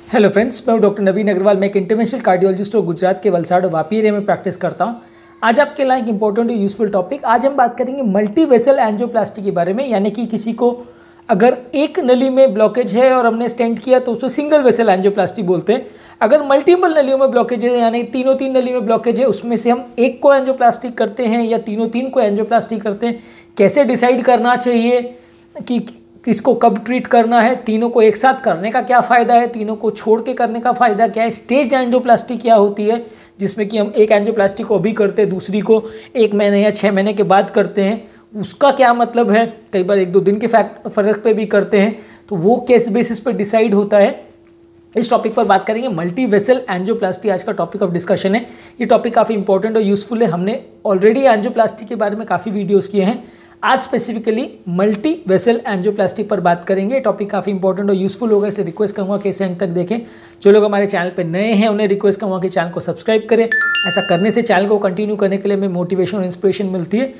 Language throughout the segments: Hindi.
हेलो फ्रेंड्स, मैं डॉक्टर नवीन अग्रवाल। मैं एक इंटरवेंशनल कार्डियोलॉजिस्ट और गुजरात के वलसाड़ और वापी एरिया में प्रैक्टिस करता हूं। आज आपके लिए एक इंपॉर्टेंट और यूजफुल टॉपिक। आज हम बात करेंगे मल्टी वेसल एंजियोप्लास्टी के बारे में, यानी कि किसी को अगर एक नली में ब्लॉकेज है और हमने स्टेंट किया तो उसको सिंगल वेसल एंजियोप्लास्टी बोलते हैं। अगर मल्टीपल नलियों में ब्लॉकेज है, यानी तीन नली में ब्लॉकेज है, उसमें से हम एक को एंजियोप्लास्टी करते हैं या तीन को एंजियोप्लास्टी करते हैं। कैसे डिसाइड करना चाहिए कि किसको कब ट्रीट करना है, तीनों को एक साथ करने का क्या फ़ायदा है, तीनों को छोड़ के करने का फ़ायदा क्या है, स्टेज एंजियोप्लास्टी क्या होती है जिसमें कि हम एक एंजियोप्लास्टी को अभी करते हैं, दूसरी को 1 महीने या 6 महीने के बाद करते हैं, उसका क्या मतलब है। कई बार 1-2 दिन के फ़र्क पे भी करते हैं, तो वो किस बेसिस पर डिसाइड होता है। इस टॉपिक पर बात करेंगे। मल्टी वेसल एंजियोप्लास्टी आज का टॉपिक ऑफ डिस्कशन है। ये टॉपिक काफ़ी इंपॉर्टेंट और यूजफुल है। हमने ऑलरेडी एंजियोप्लास्टी के बारे में काफ़ी वीडियोज़ किए हैं। आज स्पेसिफिकली मल्टी वेसल एंजियोप्लास्टी पर बात करेंगे। टॉपिक काफ़ी इंपॉर्टेंट और यूजफुल होगा, इसलिए रिक्वेस्ट करूँगा कि इसे अंत तक देखें। जो लोग हमारे चैनल पर नए हैं उन्हें रिक्वेस्ट करूँगा कि चैनल को सब्सक्राइब करें। ऐसा करने से चैनल को कंटिन्यू करने के लिए हमें मोटिवेशन और इंस्पिरेशन मिलती है।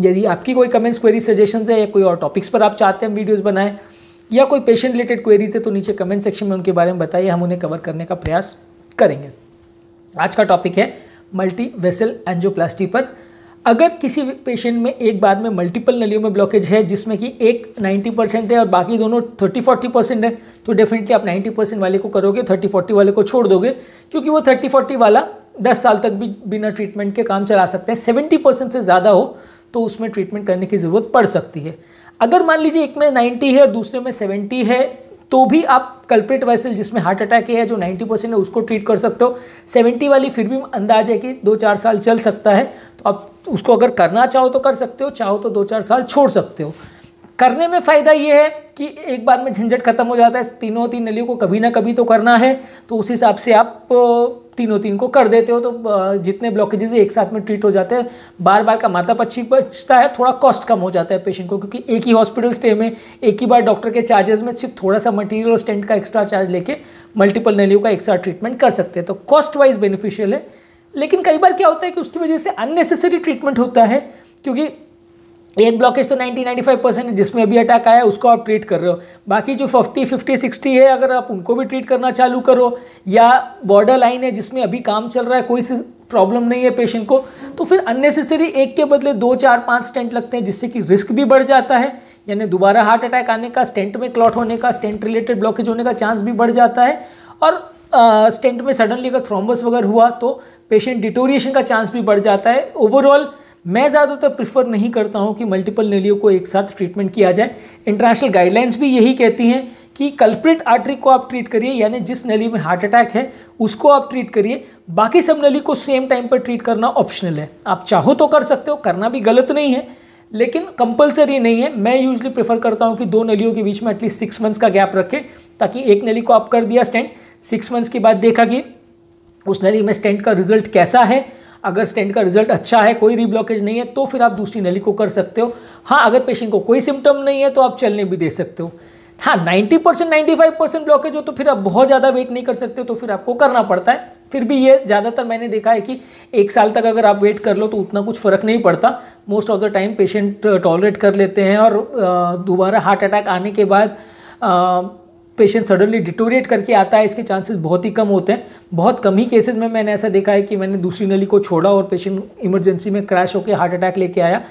यदि आपकी कोई कमेंट्स, क्वेरी, सजेशंस है या कोई और टॉपिक्स पर आप चाहते हैं हम वीडियोज़ बनाएं या कोई पेशेंट रिलेटेड क्वेरीज है तो नीचे कमेंट सेक्शन में उनके बारे में बताइए, हम उन्हें कवर करने का प्रयास करेंगे। आज का टॉपिक है मल्टी वेसल एंजियोप्लास्टी पर। अगर किसी पेशेंट में एक बार में मल्टीपल नलियों में ब्लॉकेज है जिसमें कि एक 90% है और बाकी दोनों 30-40% है, तो डेफिनेटली आप 90% वाले को करोगे, 30-40 वाले को छोड़ दोगे, क्योंकि वो 30-40 वाला 10 साल तक भी बिना ट्रीटमेंट के काम चला सकते हैं। 70% से ज़्यादा हो तो उसमें ट्रीटमेंट करने की ज़रूरत पड़ सकती है। अगर मान लीजिए एक में 90 है और दूसरे में 70 है, तो भी आप कल्प्रिट वेसल जिसमें हार्ट अटैक है जो 90% है उसको ट्रीट कर सकते हो। 70 वाली फिर भी अंदाज है कि 2-4 साल चल सकता है, तो आप उसको अगर करना चाहो तो कर सकते हो, चाहो तो 2-4 साल छोड़ सकते हो। करने में फ़ायदा ये है कि एक बार में झंझट खत्म हो जाता है। तीन नलियों को कभी ना कभी तो करना है, तो उस हिसाब से आप तीन को कर देते हो, तो जितने ब्लॉकेजेस एक साथ में ट्रीट हो जाते हैं। बार बार का माथा पच्ची बचता है, थोड़ा कॉस्ट कम हो जाता है पेशेंट को, क्योंकि एक ही हॉस्पिटल स्टे में एक ही बार डॉक्टर के चार्जेस में सिर्फ थोड़ा सा मटेरियल और स्टेंट का एक्स्ट्रा चार्ज लेके मल्टीपल नलियों का एक साथ ट्रीटमेंट कर सकते हैं, तो कॉस्ट वाइज बेनिफिशियल है। लेकिन कई बार क्या होता है कि उसकी वजह से अननेसेसरी ट्रीटमेंट होता है, क्योंकि एक ब्लॉकेज तो 90-95% है जिसमें अभी अटैक आया उसको आप ट्रीट कर रहे हो, बाकी जो 40-50-60 है अगर आप उनको भी ट्रीट करना चालू करो, या बॉर्डर लाइन है जिसमें अभी काम चल रहा है, कोई प्रॉब्लम नहीं है पेशेंट को, तो फिर अननेसेसरी एक के बदले 2-4-5 स्टेंट लगते हैं, जिससे कि रिस्क भी बढ़ जाता है, यानी दोबारा हार्ट अटैक आने का, स्टेंट में क्लॉट होने का, स्टेंट रिलेटेड ब्लॉकेज होने का चांस भी बढ़ जाता है। और स्टेंट में सडनली अगर थ्रोम्बस वगैरह हुआ तो पेशेंट डिटोरिएशन का चांस भी बढ़ जाता है। ओवरऑल मैं ज़्यादातर प्रिफर नहीं करता हूं कि मल्टीपल नलियों को एक साथ ट्रीटमेंट किया जाए। इंटरनेशनल गाइडलाइंस भी यही कहती हैं कि कल्प्रिट आर्टरी को आप ट्रीट करिए, यानी जिस नली में हार्ट अटैक है उसको आप ट्रीट करिए, बाकी सब नली को सेम टाइम पर ट्रीट करना ऑप्शनल है। आप चाहो तो कर सकते हो, करना भी गलत नहीं है, लेकिन कंपलसरी नहीं है। मैं यूजली प्रेफर करता हूँ कि 2 नलियों के बीच में एटलीस्ट 6 मंथ्स का गैप रखें, ताकि एक नली को आप कर दिया स्टेंट, 6 मंथ्स के बाद देखा कि उस नली में स्टेंट का रिजल्ट कैसा है। अगर स्टेंट का रिजल्ट अच्छा है, कोई रीब्लॉकेज नहीं है, तो फिर आप दूसरी नली को कर सकते हो। हाँ, अगर पेशेंट को कोई सिम्टम नहीं है तो आप चलने भी दे सकते हो। हाँ, 90% 95% ब्लॉकेज हो तो फिर आप बहुत ज़्यादा वेट नहीं कर सकते, तो फिर आपको करना पड़ता है। फिर भी ये ज़्यादातर मैंने देखा है कि 1 साल तक अगर आप वेट कर लो तो उतना कुछ फ़र्क नहीं पड़ता। Most of the time patient tolerate कर लेते हैं, और दोबारा हार्ट अटैक आने के बाद पेशेंट सडनली डिटोरिएट करके आता है, इसके चांसेस बहुत ही कम होते हैं। बहुत कम ही केसेस में मैंने ऐसा देखा है कि मैंने दूसरी नली को छोड़ा और पेशेंट इमरजेंसी में क्रैश होकर हार्ट अटैक लेके आया,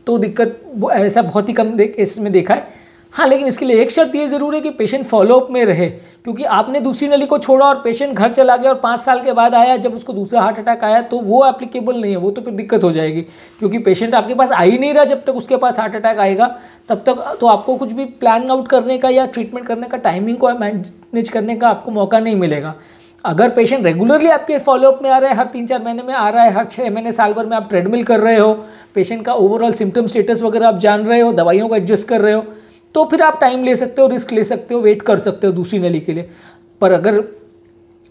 तो दिक्कत ऐसा बहुत ही कम केसेस में देखा है। हाँ, लेकिन इसके लिए एक शर्त ये ज़रूर है कि पेशेंट फॉलोअप में रहे, क्योंकि आपने दूसरी नली को छोड़ा और पेशेंट घर चला गया और 5 साल के बाद आया जब उसको दूसरा हार्ट अटैक आया, तो वो एप्लीकेबल नहीं है, वो तो फिर दिक्कत हो जाएगी, क्योंकि पेशेंट आपके पास आ ही नहीं रहा जब तक उसके पास हार्ट अटैक आएगा, तब तक तो आपको कुछ भी प्लान आउट करने का या ट्रीटमेंट करने का, टाइमिंग को मैनेज करने का आपको मौका नहीं मिलेगा। अगर पेशेंट रेगुलरली आपके फॉलोअप में आ रहा है, हर 3-4 महीने में आ रहा है, हर 6 महीने साल भर में आप ट्रेडमिल कर रहे हो, पेशेंट का ओवरऑल सिम्टम स्टेटस वगैरह आप जान रहे हो, दवाइयों को एडजस्ट कर रहे हो, तो फिर आप टाइम ले सकते हो, रिस्क ले सकते हो, वेट कर सकते हो दूसरी नली के लिए। पर अगर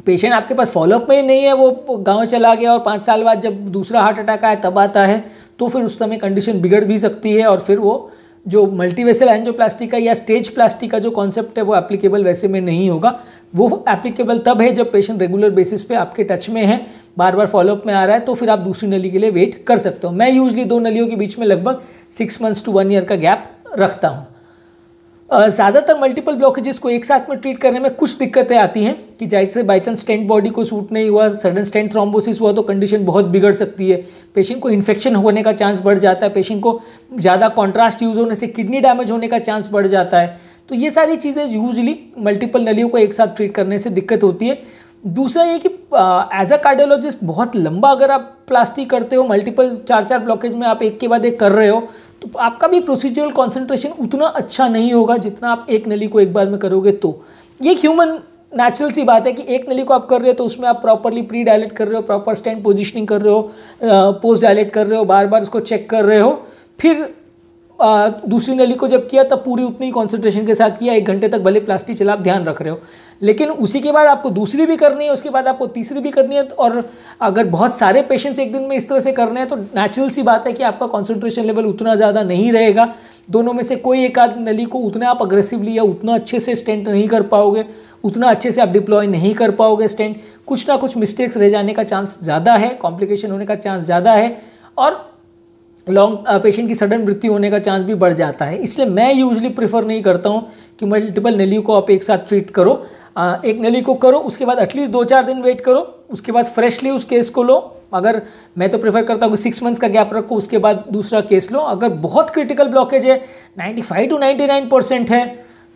पेशेंट आपके पास फॉलोअप में ही नहीं है, वो गांव चला गया और 5 साल बाद जब दूसरा हार्ट अटैक आया तब आता है, तो फिर उस समय कंडीशन बिगड़ भी सकती है, और फिर वो जो मल्टीवेसल एंजियोप्लास्टी का या स्टेज प्लास्टी का जो कॉन्सेप्ट है वो एप्लीकेबल वैसे में नहीं होगा। वो एप्लीकेबल तब है जब पेशेंट रेगुलर बेसिस पे आपके टच में है, बार बार फॉलोअप में आ रहा है, तो फिर आप दूसरी नली के लिए वेट कर सकते हो। मैं यूजली 2 नलियों के बीच में लगभग 6 मंथ्स to 1 ईयर का गैप रखता हूँ। ज़्यादातर मल्टीपल ब्लॉकेजेस को एक साथ में ट्रीट करने में कुछ दिक्कतें आती हैं कि जैसे बाई चांस स्टेंट बॉडी को सूट नहीं हुआ, सडन स्टेंट थ्रोम्बोसिस हुआ तो कंडीशन बहुत बिगड़ सकती है। पेशेंट को इन्फेक्शन होने का चांस बढ़ जाता है, पेशेंट को ज़्यादा कॉन्ट्रास्ट यूज़ होने से किडनी डैमेज होने का चांस बढ़ जाता है। तो ये सारी चीज़ें यूजली मल्टीपल नलियों को एक साथ ट्रीट करने से दिक्कत होती है। दूसरा ये कि एज अ कार्डियोलॉजिस्ट बहुत लंबा अगर आप प्लास्टी करते हो, मल्टीपल 4 ब्लॉकेज में आप एक के बाद एक कर रहे हो, तो आपका भी प्रोसीजरल कॉन्सेंट्रेशन उतना अच्छा नहीं होगा जितना आप एक नली को एक बार में करोगे। तो ये एक ह्यूमन नेचुरल सी बात है कि एक नली को आप कर रहे हो तो उसमें आप प्रॉपरली प्री डायलेट कर रहे हो, प्रॉपर स्टेंट पोजिशनिंग कर रहे हो, पोस्ट डायलेट कर रहे हो, बार बार उसको चेक कर रहे हो। फिर दूसरी नली को जब किया तब पूरी उतनी कॉन्सेंट्रेशन के साथ किया, 1 घंटे तक भले प्लास्टी चला, आप ध्यान रख रहे हो। लेकिन उसी के बाद आपको दूसरी भी करनी है, उसके बाद आपको तीसरी भी करनी है। और अगर बहुत सारे पेशेंट्स एक दिन में इस तरह से करने हैं तो नेचुरल सी बात है कि आपका कॉन्सेंट्रेशन लेवल उतना ज़्यादा नहीं रहेगा। दोनों में से कोई एक आध नली को उतना आप अग्रेसिवली या उतना अच्छे से स्टेंट नहीं कर पाओगे, उतना अच्छे से आप डिप्लॉय नहीं कर पाओगे स्टेंट। कुछ ना कुछ मिस्टेक्स रह जाने का चांस ज़्यादा है, कॉम्प्लिकेशन होने का चांस ज़्यादा है और पेशेंट की सडन मृत्यु होने का चांस भी बढ़ जाता है। इसलिए मैं यूजली प्रेफर नहीं करता हूँ कि मल्टीपल नलियों को आप एक साथ ट्रीट करो। एक नली को करो, उसके बाद एटलीस्ट 2-4 दिन वेट करो, उसके बाद फ्रेशली उस केस को लो। अगर मैं तो प्रेफर करता हूँ कि 6 मंथ्स का गैप रखो, उसके बाद दूसरा केस लो। अगर बहुत क्रिटिकल ब्लॉकेज है, 95 to 99% है,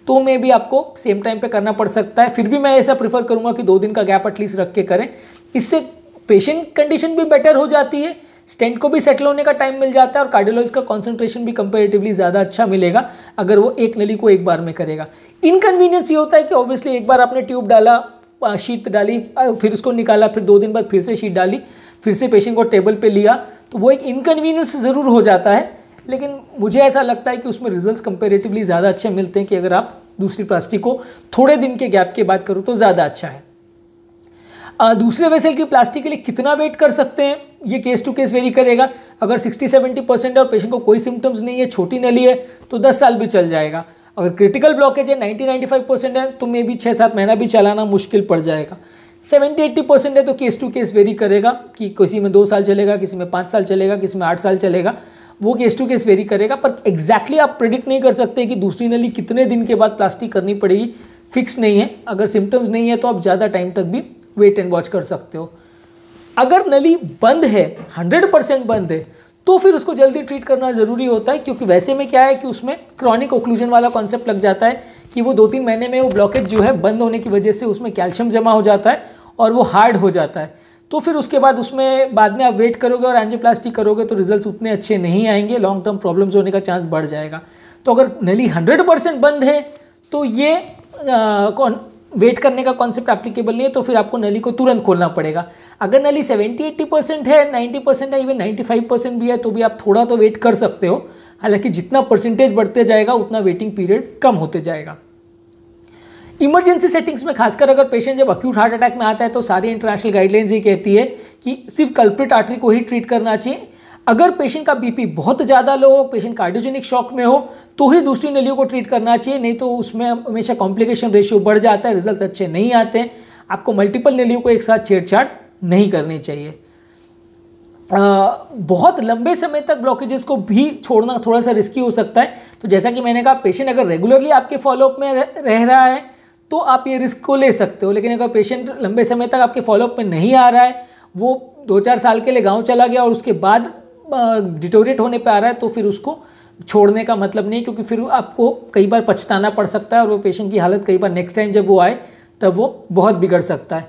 तो मे भी आपको सेम टाइम पे करना पड़ सकता है। फिर भी मैं ऐसा प्रेफर करूँगा कि 2 दिन का गैप एटलीस्ट रख के करें। इससे पेशेंट कंडीशन भी बेटर हो जाती है, स्टेंट को भी सेटल होने का टाइम मिल जाता है और कार्डियोलॉजिस्ट का कॉन्सेंट्रेशन भी कंपैरेटिवली ज़्यादा अच्छा मिलेगा अगर वो एक नली को एक बार में करेगा। इनकन्वीनियंस ये होता है कि ऑब्वियसली एक बार आपने ट्यूब डाला, शीट डाली, फिर उसको निकाला, फिर 2 दिन बाद फिर से शीट डाली, फिर से पेशेंट को टेबल पे लिया, तो वो एक इनकन्वीनियंस ज़रूर हो जाता है। लेकिन मुझे ऐसा लगता है कि उसमें रिजल्ट्स कंपैरेटिवली ज़्यादा अच्छे मिलते हैं कि अगर आप दूसरी प्लास्टी को थोड़े दिन के गैप के बाद करो तो ज़्यादा अच्छा है। दूसरे वेसल की प्लास्टी के लिए कितना वेट कर सकते हैं, ये केस टू केस वेरी करेगा। अगर 60-70% है और पेशेंट को कोई सिम्टम्स नहीं है, छोटी नली है, तो 10 साल भी चल जाएगा। अगर क्रिटिकल ब्लॉकेज है, 90-95% है, तो मे भी 6-7 महीना भी चलाना मुश्किल पड़ जाएगा। 70-80% है तो केस टू केस वेरी करेगा कि किसी में 2 साल चलेगा, किसी में 5 साल चलेगा, किसी में 8 साल चलेगा, वो केस टू केस वेरी करेगा। पर एग्जैक्टली आप प्रिडिक्ट नहीं कर सकते कि दूसरी नली कितने दिन के बाद प्लास्टिक करनी पड़ेगी, फिक्स नहीं है। अगर सिम्टम्स नहीं है तो आप ज़्यादा टाइम तक भी वेट एंड वॉच कर सकते हो। अगर नली बंद है, 100% बंद है, तो फिर उसको जल्दी ट्रीट करना ज़रूरी होता है, क्योंकि वैसे में क्या है कि उसमें क्रॉनिक ओक्लूजन वाला कॉन्सेप्ट लग जाता है कि वो 2-3 महीने में वो ब्लॉकेज जो है बंद होने की वजह से उसमें कैल्शियम जमा हो जाता है और वो हार्ड हो जाता है। तो फिर उसके बाद उसमें बाद में आप वेट करोगे और एंजियोप्लास्टी करोगे तो रिजल्ट्स उतने अच्छे नहीं आएंगे, लॉन्ग टर्म प्रॉब्लम्स होने का चांस बढ़ जाएगा। तो अगर नली 100% बंद है तो ये वेट करने का कॉन्सेप्ट एप्लीकेबल नहीं है, तो फिर आपको नली को तुरंत खोलना पड़ेगा। अगर नली 70-80% है, 90% है, इवन 95% भी है, तो भी आप थोड़ा तो वेट कर सकते हो। हालांकि जितना परसेंटेज बढ़ते जाएगा उतना वेटिंग पीरियड कम होते जाएगा। इमरजेंसी सेटिंग्स में खासकर अगर पेशेंट जब अक्यूट हार्ट अटैक में आता है तो सारी इंटरनेशनल गाइडलाइंस ये कहती है कि सिर्फ कल्प्रिट आर्टरी को ही ट्रीट करना चाहिए। अगर पेशेंट का बीपी बहुत ज़्यादा लो हो, पेशेंट कार्डियोजेनिक शॉक में हो, तो ही दूसरी नलियों को ट्रीट करना चाहिए, नहीं तो उसमें हमेशा कॉम्प्लिकेशन रेशियो बढ़ जाता है, रिजल्ट अच्छे नहीं आते हैं। आपको मल्टीपल नलियों को एक साथ छेड़छाड़ नहीं करनी चाहिए। बहुत लंबे समय तक ब्लॉकेजेस को भी छोड़ना थोड़ा सा रिस्की हो सकता है। तो जैसा कि मैंने कहा, पेशेंट अगर रेगुलरली आपके फॉलोअप में रह रहा है तो आप ये रिस्क को ले सकते हो। लेकिन अगर पेशेंट लंबे समय तक आपके फॉलोअप में नहीं आ रहा है, वो 2-4 साल के लिए गाँव चला गया और उसके बाद डिटोरेट होने पे आ रहा है, तो फिर उसको छोड़ने का मतलब नहीं, क्योंकि फिर आपको कई बार पछताना पड़ सकता है और वो पेशेंट की हालत कई बार नेक्स्ट टाइम जब वो आए तब वो बहुत बिगड़ सकता है।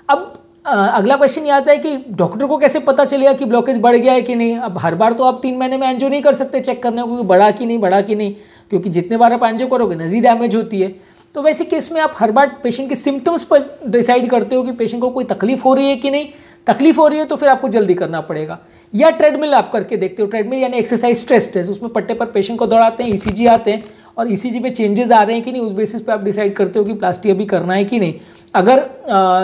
अब अगला क्वेश्चन ये आता है कि डॉक्टर को कैसे पता चलेगा कि ब्लॉकेज बढ़ गया है कि नहीं। अब हर बार तो आप 3 महीने में एंजियो नहीं कर सकते चेक करने को बढ़ा कि नहीं, क्योंकि जितने बार आप एंजियो करोगे नज़ी डैमेज होती है। तो वैसे केस में आप हर बार पेशेंट के सिम्टम्स पर डिसाइड करते हो कि पेशेंट को कोई तकलीफ हो रही है कि नहीं। तकलीफ हो रही है तो फिर आपको जल्दी करना पड़ेगा। या ट्रेडमिल आप करके देखते हो, ट्रेडमिल यानी एक्सरसाइज स्ट्रेस टेस्ट, उसमें पट्टे पर पेशेंट को दौड़ाते हैं, ईसीजी आते हैं और ईसीजी में चेंजेस आ रहे हैं कि नहीं, उस बेसिस पे आप डिसाइड करते हो कि प्लास्टी अभी करना है कि नहीं। अगर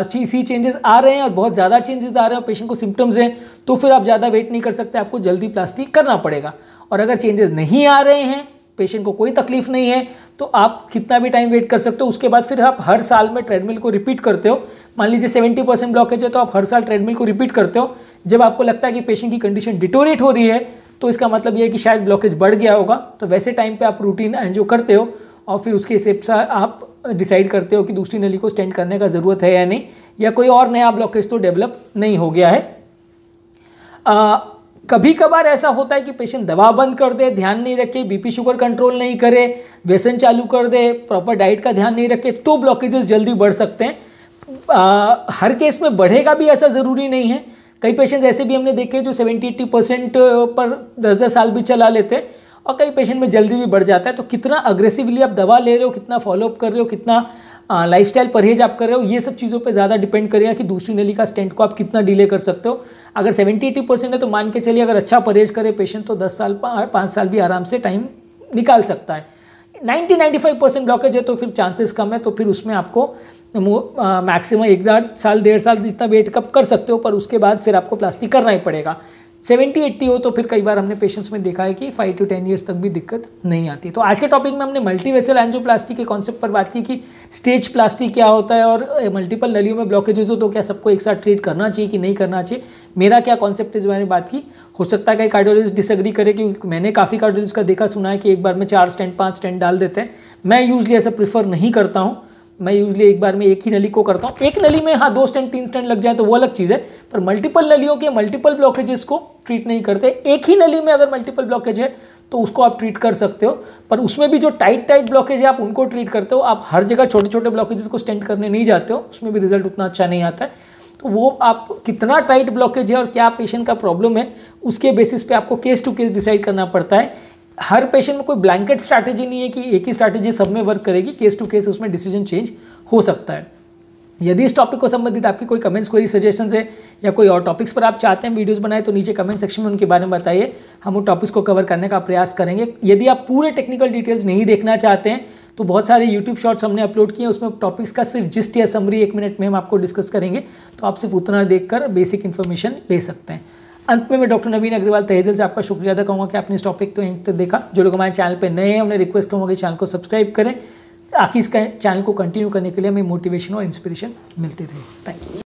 सी चेंजेस आ रहे हैं और बहुत ज़्यादा चेंजेस आ रहे हैं और पेशेंट को सिम्टम्स हैं, तो फिर आप ज़्यादा वेट नहीं कर सकते, आपको जल्दी प्लास्टी करना पड़ेगा। और अगर चेंजेस नहीं आ रहे हैं, पेशेंट को कोई तकलीफ नहीं है, तो आप कितना भी टाइम वेट कर सकते हो। उसके बाद फिर आप हर साल में ट्रेडमिल को रिपीट करते हो। मान लीजिए 70% ब्लॉकेज है तो आप हर साल ट्रेडमिल को रिपीट करते हो। जब आपको लगता है कि पेशेंट की कंडीशन डिटोरेट हो रही है तो इसका मतलब ये है कि शायद ब्लॉकेज बढ़ गया होगा, तो वैसे टाइम पे आप रूटीन एंजियो करते हो और फिर उसके हिसाब से आप डिसाइड करते हो कि दूसरी नली को स्टेंट करने का ज़रूरत है या नहीं, या कोई और नया ब्लॉकेज तो डेवलप नहीं हो गया है। कभी कभार ऐसा होता है कि पेशेंट दवा बंद कर दे, ध्यान नहीं रखे, बीपी शुगर कंट्रोल नहीं करे, व्यसन चालू कर दे, प्रॉपर डाइट का ध्यान नहीं रखे, तो ब्लॉकेजेस जल्दी बढ़ सकते हैं। हर केस में बढ़ेगा भी ऐसा ज़रूरी नहीं है। कई पेशेंट्स ऐसे भी हमने देखे जो 70-80% पर 10-10 साल भी चला लेते हैं, और कई पेशेंट में जल्दी भी बढ़ जाता है। तो कितना अग्रेसिवली आप दवा ले रहे हो, कितना फॉलोअप कर रहे हो, कितना लाइफस्टाइल परहेज आप कर रहे हो, ये सब चीज़ों पे ज़्यादा डिपेंड करेगा कि दूसरी नली का स्टेंट को आप कितना डिले कर सकते हो। अगर 70-80% है तो मान के चलिए अगर अच्छा परहेज करे पेशेंट तो 10 साल 5 साल भी आराम से टाइम निकाल सकता है। 90-95% ब्लॉकेज है तो फिर चांसेस कम है, तो फिर उसमें आपको मैक्सिमम 1 साल जितना वेट कप कर सकते हो, पर उसके बाद फिर आपको प्लास्टिक करना ही पड़ेगा। 70-80 हो तो फिर कई बार हमने पेशेंट्स में देखा है कि 5 to 10 ईयर्स तक भी दिक्कत नहीं आती। तो आज के टॉपिक में हमने मल्टी वेसल एंजियोप्लास्टी के कॉन्सेप्ट पर बात की कि स्टेज प्लास्टी क्या होता है, और मल्टीपल नलियों में ब्लॉकेजेस हो तो क्या सबको एक साथ ट्रीट करना चाहिए कि नहीं करना चाहिए, मेरा क्या कॉन्सेप्ट है, इस बारे में बात की। हो सकता है कि कार्डियोलॉजिस्ट डिसएग्री करे, क्योंकि मैंने काफ़ी कार्डियोलॉजिस्ट का देखा सुना है कि एक बार में 4 स्टेंट 5 स्टेंट डाल देते हैं। मैं यूजली ऐसा प्रीफर नहीं करता हूँ। मैं यूजली एक बार में एक ही नली को करता हूँ। एक नली में हाँ 2 स्टेंट 3 स्टेंट लग जाए तो वो अलग चीज़ है, पर मल्टीपल नलियों के मल्टीपल ब्लॉकेजेस को ट्रीट नहीं करते। एक ही नली में अगर मल्टीपल ब्लॉकेज है तो उसको आप ट्रीट कर सकते हो, पर उसमें भी जो टाइट ब्लॉकेज है आप उनको ट्रीट करते हो। आप हर जगह छोटे छोटे ब्लॉकेजेस को स्टेंट करने नहीं जाते हो, उसमें भी रिजल्ट उतना अच्छा नहीं आता है। तो वो आप कितना टाइट ब्लॉकेज है और क्या पेशेंट का प्रॉब्लम है, उसके बेसिस पे आपको केस टू केस डिसाइड करना पड़ता है। हर पेशेंट में कोई ब्लैंकेट स्ट्रैटेजी नहीं है कि एक ही स्ट्रैटेजी सब में वर्क करेगी। केस टू केस उसमें डिसीजन चेंज हो सकता है। यदि इस टॉपिक को संबंधित आपकी कोई कमेंट्स, क्वेरी, सजेशंस है या कोई और टॉपिक्स पर आप चाहते हैं वीडियोस बनाए तो नीचे कमेंट सेक्शन में उनके बारे में बताइए, हम उन टॉपिक्स को कवर करने का प्रयास करेंगे। यदि आप पूरे टेक्निकल डिटेल्स नहीं देखना चाहते हैं तो बहुत सारे यूट्यूब शॉर्ट्स हमने अपलोड किए हैं, उसमें टॉपिक्स का सिर्फ जिस्ट या समरी 1 मिनट में हम आपको डिस्कस करेंगे, तो आप सिर्फ उतना देखकर बेसिक इन्फॉर्मेशन ले सकते हैं। अंत में मैं डॉक्टर नवीन अग्रवाल तहे दिल से आपका शुक्रिया अदा कहूँगा कि आपने इस टॉपिक को एंड तक देखा। जो लोग हमारे चैनल पे नए हैं उन्हें रिक्वेस्ट करूँगा कि चैनल को सब्सक्राइब करें, ताकि इस चैनल को कंटिन्यू करने के लिए हमें मोटिवेशन और इंस्पिरेशन मिलती रहे। Thank you.